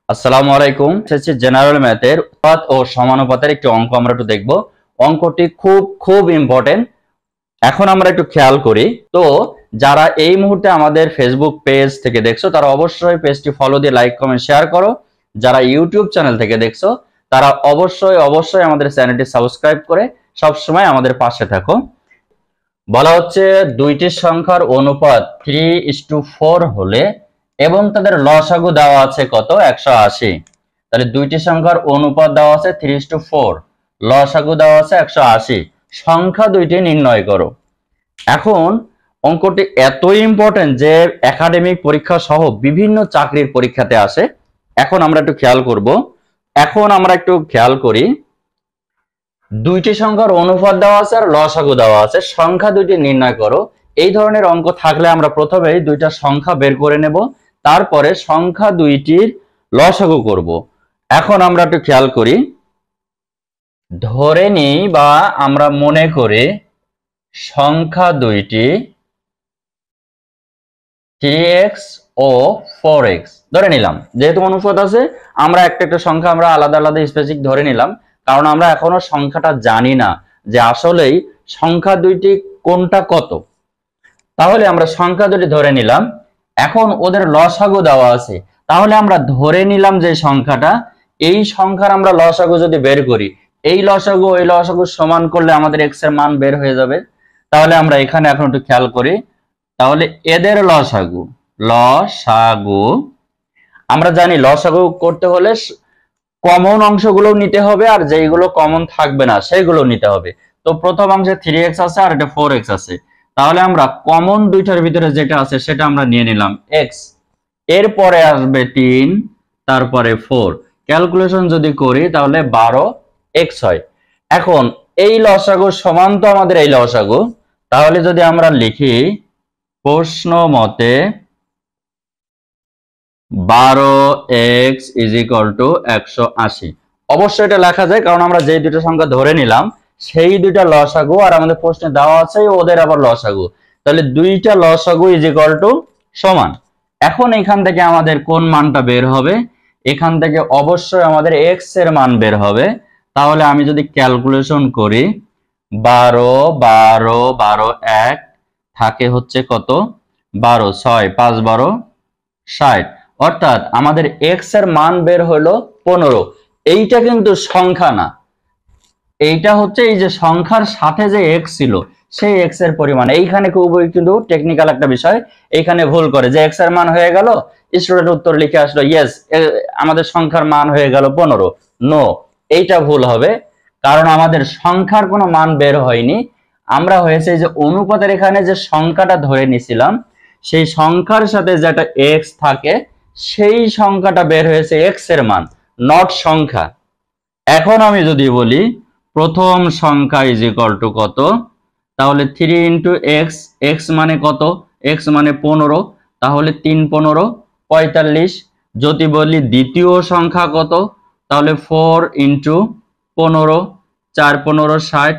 আসসালামু আলাইকুম। জেনারেল ম্যাথের অনুপাত ও সমানুপাতের একটি অঙ্ক আমরা একটু দেখব। অঙ্কটি খুব খুব ইম্পর্টেন্ট। এখন আমরা একটু খেয়াল করি। তো যারা এই মুহূর্তে আমাদের ফেসবুক পেজ থেকে দেখছো তারা অবশ্যই পেজটি ফলো দিয়ে লাইক কমেন্ট শেয়ার করো। যারা ইউটিউব চ্যানেল থেকে দেখছো তারা অবশ্যই আমাদের চ্যানেলটি সাবস্ক্রাইব করে সব সময় আমাদের পাশে থাকো। বলা হচ্ছে দুইটি সংখ্যার অনুপাত 3:4 হলে এবং তাদের লসাগু দেওয়া আছে কত 180। তাহলে দুইটি সংখ্যার অনুপাত দেওয়া আছে 3:4, লসাগু দেওয়া আছে 180, সংখ্যা দুইটি নির্ণয় করো। এখন অঙ্কটি এতই ইম্পর্টেন্ট যে একাডেমিক পরীক্ষা সহ বিভিন্ন চাকরির পরীক্ষাতে আসে। এখন আমরা একটু খেয়াল করি দুইটি সংখ্যার অনুপাত দেওয়া আছে আর লসাগু দেওয়া আছে, সংখ্যা দুইটি নির্ণয় করো। এই ধরনের অঙ্ক থাকলে আমরা প্রথমেই দুইটা সংখ্যা বের করে নেব, তারপরে সংখ্যা দুইটির লসাগু করব। এখন আমরা একটু খেয়াল করি, ধরে নিই বা আমরা মনে করি সংখ্যা দুইটি 3x ও 4x ধরে নিলাম। যেহেতু অনুপাত আছে আমরা একটা সংখ্যা আমরা আলাদা স্পেসিফিক ধরে নিলাম, কারণ আমরা এখনো সংখ্যাটা জানি না যে আসলেই সংখ্যা দুইটি কোনটা কত। তাহলে আমরা সংখ্যা দুটি ধরে নিলাম, এখন ওদের লসাগু দেওয়া আছে, তাহলে আমরা ধরে নিলাম যে সংখ্যাটা, এই সংখ্যার আমরা লসাগু যদি বের করি, এই লসাগু ওই লসাগু সমান করলে আমাদের x এর মান বের হয়ে যাবে। তাহলে আমরা এখানে এখন একটু খেয়াল করি, তাহলে এদের লসাগু আমরা জানি লসাগু করতে হলে কমন অংশগুলো নিতে হবে আর যেইগুলো কমন থাকবে না সেগুলো নিতে হবে। তো প্রথম অংশে 3x আছে আর এটা 4x আছে, তাহলে আমরা কমন দুইটার ভিতরে যেটা আছে সেটা আমরা নিয়ে নিলাম x, এরপরে আসবে 3, তারপরে 4, ক্যালকুলেশন যদি করি তাহলে 12x হয়। এখন এই লসাগু সমান তো আমাদের এই লসাগু, তাহলে যদি আমরা লিখি প্রশ্ন মতে 12x = 180, অবশ্যই এটা লেখা যায় কারণ আমরা যে দুটো সংখ্যা ধরে নিলাম সেই দুইটা লসাগু আর আমাদের প্রশ্নে দেওয়া আছে ওদের আবার লসাগু, তাহলে দুইটা লসাগু সমান। এখন এখান থেকে আমাদের কোন মানটা বের হবে? এখান থেকে অবশ্যই আমাদের x এর মান বের হবে। তাহলে আমি যদি ক্যালকুলেশন করি 12 12 12 1 থাকে হচ্ছে কত 12, 6 5 12 60, অর্থাৎ আমাদের x এর মান বের হলো 15। এইটা কিন্তু সংখ্যা না, এইটা হচ্ছে এই যে সংখ্যার সাথে যে x ছিল সেই x এর পরিমাণ। এইখানে খুবই কিন্তু টেকনিক্যাল একটা বিষয়, এইখানে ভুল করে যে x এর মান হয়ে গেল, স্টুডেন্ট উত্তর লিখে আসলো ইয়েস আমাদের সংখ্যার মান হয়ে গেল 15। নো, এইটা ভুল হবে, কারণ আমাদের সংখ্যার কোনো মান বের হয়নি। আমরা হয়েছে যে অনুপাতের এখানে যে সংখ্যাটা ধরে নিছিলাম সেই সংখ্যার সাথে যেটা x থাকে সেই সংখ্যাটা বের হয়েছে x এর মান, নট সংখ্যা। এখন আমি যদি বলি প্রথম সংখ্যা = কত, তাহলে 3 × x, x মানে কত, x মানে 15, তাহলে 3 15 45। যদি বলি দ্বিতীয় সংখ্যা কত, তাহলে 4 × 15 4 15 60,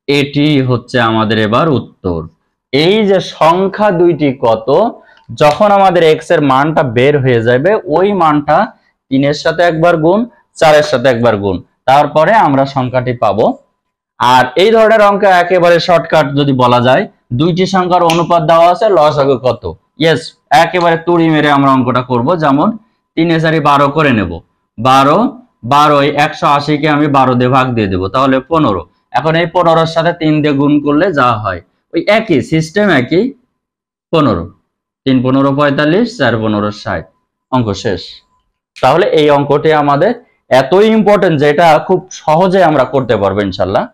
এটি হচ্ছে আমাদের এবার উত্তর। এই যে সংখ্যা দুইটি কত, যখন আমাদের x এর মানটা বের হয়ে যাবে ওই মানটা 3 এর সাথে একবার গুণ, 4 এর সাথে একবার গুণ, তারপরে আমরা সংখ্যাটি পাবো। আর এই ধরনের অঙ্ক একেবারে শর্টকাট যদি বলা যায়, দুইটি সংখ্যার অনুপাত দেওয়া আছে, লসাগু কত, ইয়েস একেবারে তুড়ি মেরে আমরা অঙ্কটা করব। যেমন 3 এ 4 12 করে নেব, 12 12 180 কে আমি 12 দিয়ে ভাগ দিয়ে দেব, তাহলে 15। এখন এই 15 এর সাথে 3 দিয়ে গুণ করলে যা হয় ওই একই সিস্টেম, একই 15, 3 15 45, 4 15 60, অঙ্ক শেষ। তাহলে এই অঙ্কটি আমাদের এতই ইম্পর্টেন্ট যে এটা খুব সহজে আমরা করতে পারবো ইনশাল্লাহ।